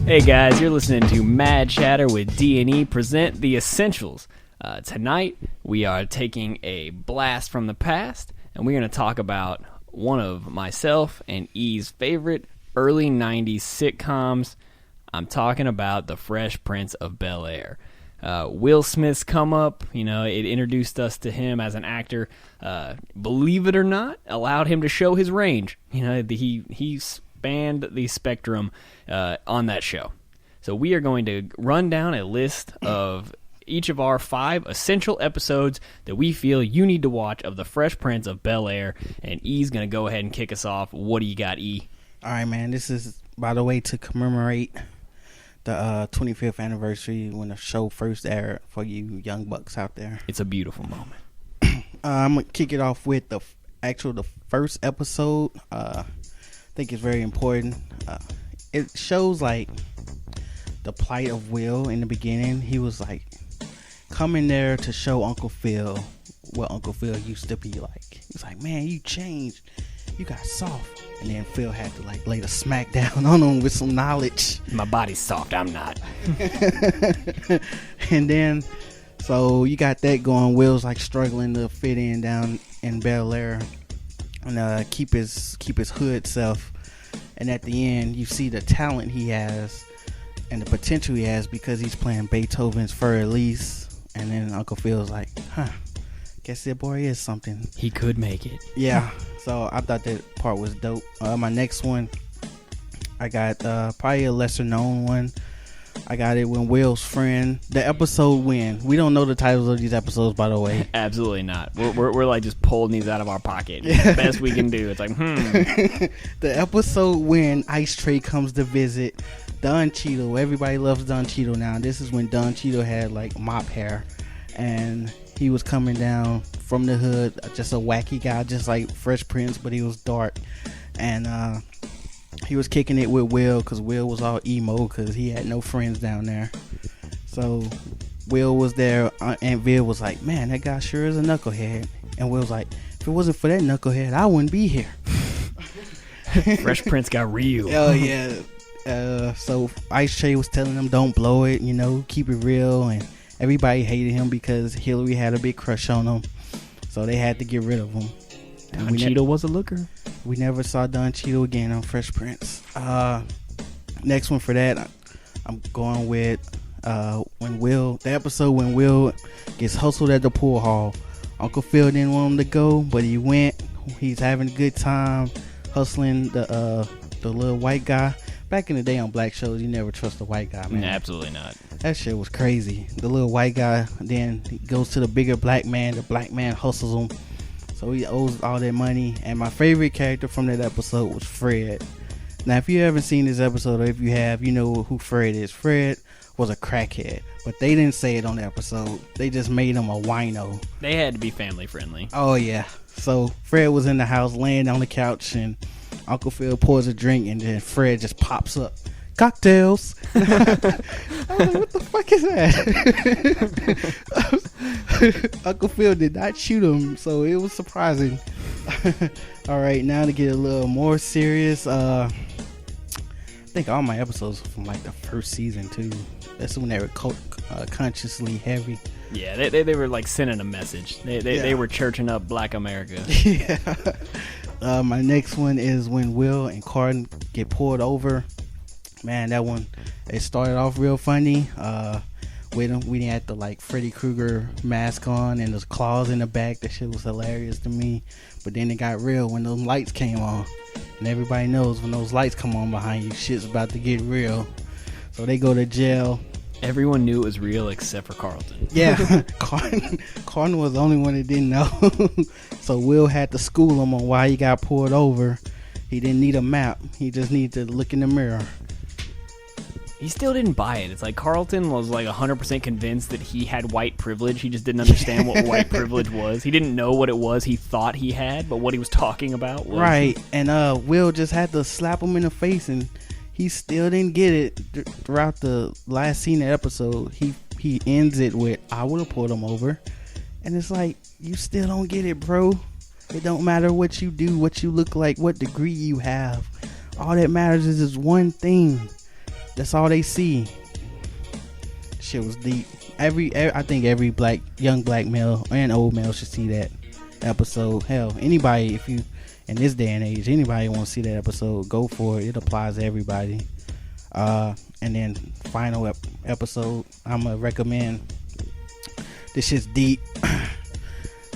Hey guys, you're listening to Mad Chatter with D&E present The Essentials. Tonight, we are taking a blast from the past, and we're going to talk about one of myself and E's favorite early 90s sitcoms. I'm talking about The Fresh Prince of Bel-Air. Will Smith's come up, it introduced us to him as an actor. Believe it or not, allowed him to show his range. He spanned the spectrum on that show. So we are going to run down a list of each of our 5 essential episodes that we feel you need to watch of The Fresh Prince of Bel-Air. And E's going to go ahead and kick us off. What do you got, E? All right, man. This is, by the way, to commemorate the 25th anniversary when the show first aired for you young bucks out there. It's a beautiful moment. I'm going to kick it off with the first episode. I think it's very important. It shows like the plight of Will in the beginning. He was like coming there to show Uncle Phil what Uncle Phil used to be like. He was like, man, you changed. You got soft. And then Phil had to like lay the smack down on him with some knowledge. My body's soft. I'm not. And then, so you got that going. Will's like struggling to fit in down in Bel-Air and keep his hood self. And at the end, you see the talent he has and the potential he has because he's playing Beethoven's Fur Elise. And then Uncle Phil's like, guess that boy is something. He could make it. Yeah. So I thought that part was dope. My next one, I got probably a lesser known one. I got it when Will's friend, the episode when. We don't know the titles of these episodes, by the way. Absolutely not. We're like just pulling these out of our pocket. Yeah. The best we can do. It's like, The episode when Ice Tray comes to visit Don Cheadle. Everybody loves Don Cheadle now. This is when Don Cheadle had like mop hair. And he was coming down from the hood, just a wacky guy, just like Fresh Prince, but he was dark. And he was kicking it with Will because Will was all emo because he had no friends down there. So Will was there. Aunt Viv was like, man, that guy sure is a knucklehead. And Will was like, if it wasn't for that knucklehead, I wouldn't be here. Fresh Prince got real. Oh, yeah. So Ice Tray was telling them, don't blow it, keep it real. And everybody hated him because Hillary had a big crush on him. So they had to get rid of him. Don Cheadle was a looker. We never saw Don Cheadle again on Fresh Prince. Next one for that, I'm going with the episode when Will gets hustled at the pool hall. Uncle Phil didn't want him to go, but he went. He's having a good time hustling the little white guy. Back in the day on black shows, you never trust a white guy, man. Absolutely not. That shit was crazy. The little white guy, then he goes to the bigger black man. The black man hustles him. So he owes all that money. And my favorite character from that episode was Fred. Now, if you haven't seen this episode, or if you have, you know who Fred is. Fred was a crackhead. But they didn't say it on the episode. They just made him a wino. They had to be family friendly. Oh, yeah. So Fred was in the house laying on the couch and Uncle Phil pours a drink and then Fred just pops up. Cocktails. I was like, what the fuck is that? Uncle Phil did not shoot him, so it was surprising. All right, now to get a little more serious. I think all my episodes from like the first season too. That's when they were consciously heavy. Yeah, they were like sending a message. They were churching up Black America. Yeah. My next one is when Will and Carden get pulled over. Man, that one, it started off real funny. With him, we had the like Freddy Krueger mask on and those claws in the back. That shit was hilarious to me. But then it got real when those lights came on. And everybody knows when those lights come on behind you, shit's about to get real. So they go to jail. Everyone knew it was real except for Carlton. Yeah, Carlton was the only one that didn't know. So Will had to school him on why he got pulled over. He didn't need a map. He just needed to look in the mirror. He still didn't buy it. It's like Carlton was like 100% convinced that he had white privilege. He just didn't understand what white privilege was. He didn't know what it was he thought he had, but what he was talking about was... Right, and Will just had to slap him in the face, and he still didn't get it. Throughout the last scene of the episode, he ends it with, I would have pulled him over. And it's like, you still don't get it, bro. It don't matter what you do, what you look like, what degree you have. All that matters is this one thing. that's all they see. Shit was deep. I think every young black male and old male should see that episode. Hell, anybody, if you in this day and age, anybody want to see that episode, go for it. It applies to everybody. And then final episode, I'm gonna recommend. This shit's deep.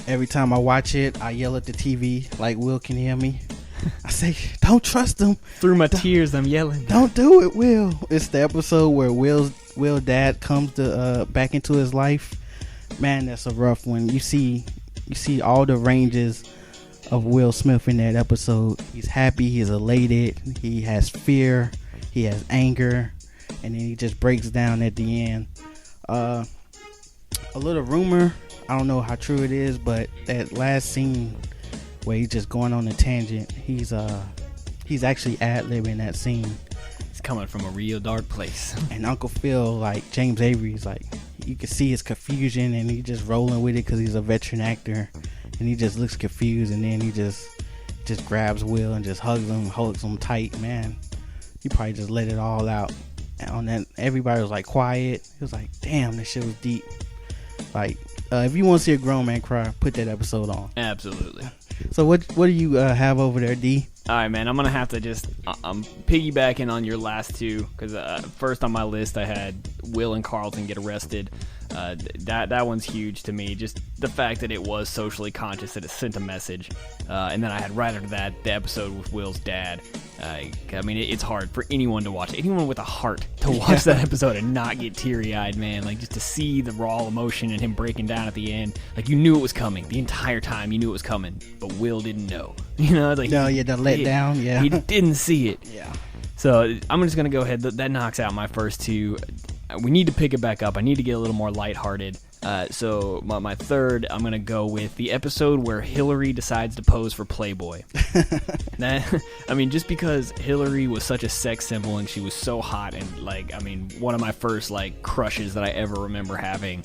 Every time I watch it, I yell at the TV like Will can hear me. I say, "Don't trust him." Through my tears, I'm yelling. Don't do it, Will. It's the episode where Will's dad comes to back into his life. Man, that's a rough one. You see all the ranges of Will Smith in that episode. He's happy, he's elated, he has fear, he has anger, and then he just breaks down at the end. A little rumor, I don't know how true it is, but that last scene where he's just going on a tangent, he's actually ad-libbing that scene. It's coming from a real dark place. And Uncle Phil, like James Avery's, like, you can see his confusion, and he's just rolling with it because he's a veteran actor, and he just looks confused, and then he just grabs Will and just hugs him tight. Man, he probably just let it all out. And on that, everybody was like quiet. It was like, damn, this shit was deep. Like, if you want to see a grown man cry, put that episode on. Absolutely. So what do you have over there, D? All right, man. I'm gonna have to I'm piggybacking on your last two because first on my list I had Will and Carlton get arrested. That one's huge to me. Just the fact that it was socially conscious, that it sent a message. And then I had right after that the episode with Will's dad. I mean, it's hard for anyone to watch. Anyone with a heart to watch that episode and not get teary-eyed, man. Like, just to see the raw emotion and him breaking down at the end. Like, you knew it was coming. The entire time you knew it was coming. But Will didn't know. You know? Like, no, yeah, the letdown, yeah. He didn't see it. Yeah. So, I'm just going to go ahead. That knocks out my first two. We need to pick it back up. I need to get a little more lighthearted. So my third, I'm going to go with the episode where Hillary decides to pose for Playboy. I mean, just because Hillary was such a sex symbol and she was so hot and, like, I mean, one of my first, like, crushes that I ever remember having.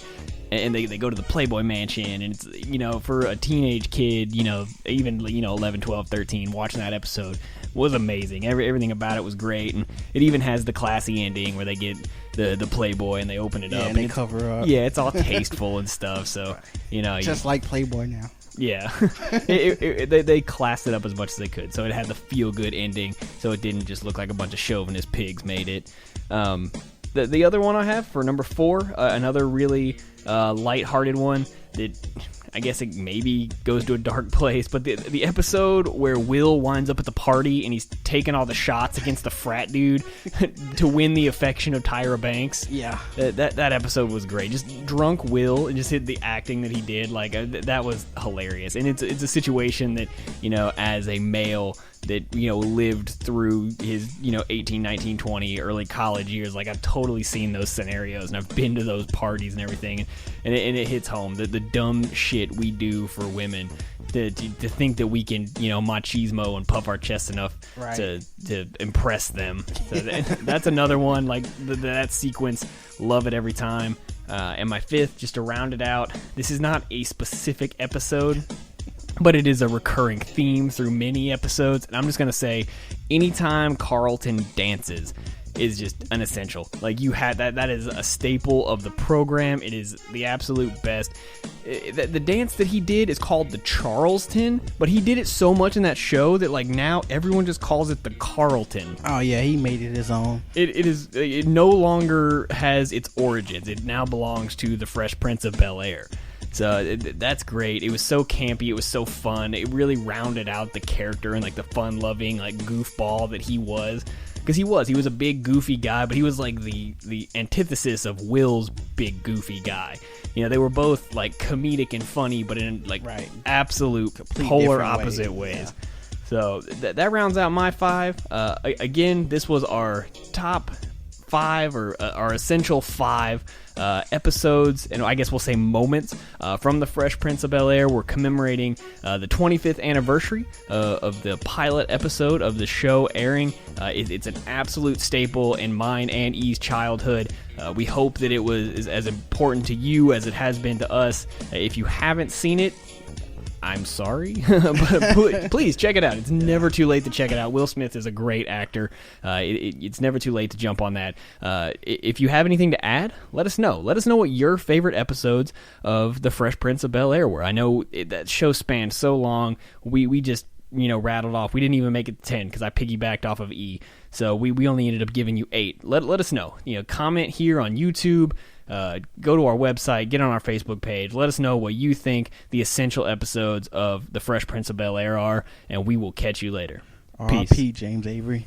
And they go to the Playboy Mansion, and it's, you know, for a teenage kid, you know, even, you know, 11, 12, 13, watching that episode was amazing. Everything about it was great, and it even has the classy ending where they get the Playboy and they open it up. And they cover up. Yeah, it's all tasteful and stuff, so, you know. Just like Playboy now. Yeah. They classed it up as much as they could, so it had the feel-good ending, so it didn't just look like a bunch of chauvinist pigs made it. The other one I have for number 4, another really lighthearted one that I guess it maybe goes to a dark place, but the episode where Will winds up at the party and he's taking all the shots against the frat dude to win the affection of Tyra Banks. Yeah. That episode was great. Just drunk Will and just the acting that he did, like that was hilarious. And it's a situation that, you know, as a male that, you know, lived through his, you know, 18, 19, 20 early college years, like I've totally seen those scenarios and I've been to those parties and everything, and it hits home the dumb shit we do for women to think that we can, you know, machismo and puff our chests enough to impress them. So that's another one, like that sequence, love it every time. And my 5th, just to round it out, this is not a specific episode, but it is a recurring theme through many episodes, and I'm just going to say, anytime Carlton dances is just an essential. Like, you had that is a staple of the program. It is the absolute best. The dance that he did is called the Charleston, but he did it so much in that show that, like, now everyone just calls it the Carlton. Oh yeah, he made it his own. It no longer has its origins. It now belongs to the Fresh Prince of Bel-Air. So that's great. It was so campy. It was so fun. It really rounded out the character and, like, the fun-loving, like, goofball that he was. Because he was a big goofy guy, but he was like the antithesis of Will's big goofy guy. You know, they were both like comedic and funny, but in like absolute polar opposite ways. Yeah. So that rounds out my 5. Again, this was our top 5 or our essential 5 episodes, and I guess we'll say moments from the Fresh Prince of Bel-Air. We're commemorating the 25th anniversary of the pilot episode of the show airing. It's an absolute staple in mine and E's childhood. We hope that it was as important to you as it has been to us. If you haven't seen it, I'm sorry, but please check it out. It's never too late to check it out. Will Smith is a great actor. It's never too late to jump on that. If you have anything to add, let us know. Let us know what your favorite episodes of The Fresh Prince of Bel-Air were. I know that show spanned so long. We just rattled off. We didn't even make it to 10 because I piggybacked off of E. So we only ended up giving you 8. Let us know. Comment here on YouTube. Go to our website, get on our Facebook page. Let us know what you think the essential episodes of The Fresh Prince of Bel-Air are, and we will catch you later. R.I.P. James Avery.